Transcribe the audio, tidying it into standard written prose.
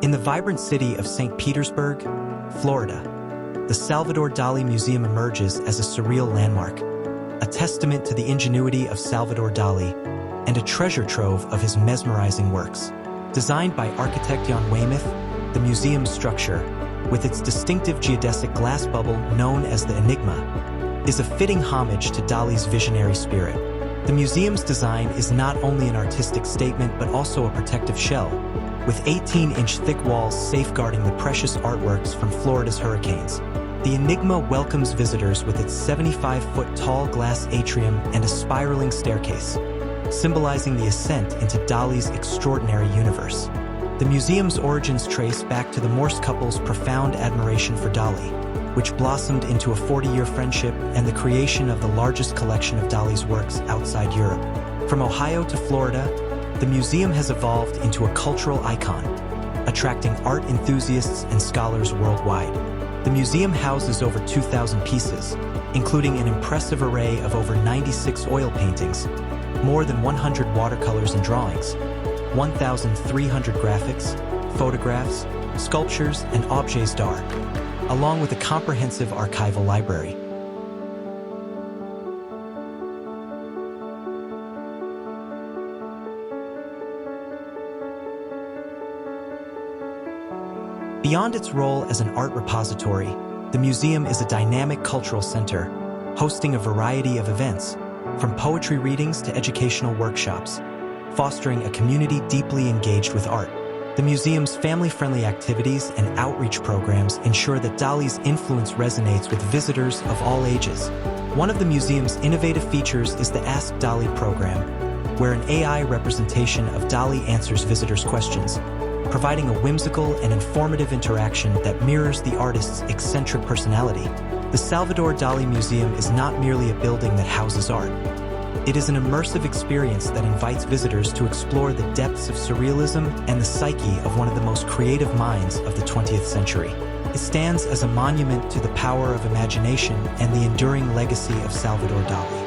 In the vibrant city of St. Petersburg, Florida, the Salvador Dali Museum emerges as a surreal landmark, a testament to the ingenuity of Salvador Dali and a treasure trove of his mesmerizing works. Designed by architect Ian Weymouth, the museum's structure, with its distinctive geodesic glass bubble known as the Enigma, is a fitting homage to Dali's visionary spirit. The museum's design is not only an artistic statement but also a protective shell, with 18-inch thick walls safeguarding the precious artworks from Florida's hurricanes. The Enigma welcomes visitors with its 75-foot tall glass atrium and a spiraling staircase, symbolizing the ascent into Dali's extraordinary universe. The museum's origins trace back to the Morse couple's profound admiration for Dali, which blossomed into a 40-year friendship and the creation of the largest collection of Dali's works outside Europe. From Ohio to Florida, the museum has evolved into a cultural icon, attracting art enthusiasts and scholars worldwide. The museum houses over 2,000 pieces, including an impressive array of over 96 oil paintings, more than 100 watercolors and drawings, 1,300 graphics, photographs, sculptures, and objets d'art, along with a comprehensive archival library. Beyond its role as an art repository, the museum is a dynamic cultural center, hosting a variety of events, from poetry readings to educational workshops, fostering a community deeply engaged with art. The museum's family-friendly activities and outreach programs ensure that Dali's influence resonates with visitors of all ages. One of the museum's innovative features is the Ask Dali program, where an AI representation of Dali answers visitors' questions, providing a whimsical and informative interaction that mirrors the artist's eccentric personality. The Salvador Dali Museum is not merely a building that houses art. It is an immersive experience that invites visitors to explore the depths of surrealism and the psyche of one of the most creative minds of the 20th century. It stands as a monument to the power of imagination and the enduring legacy of Salvador Dali.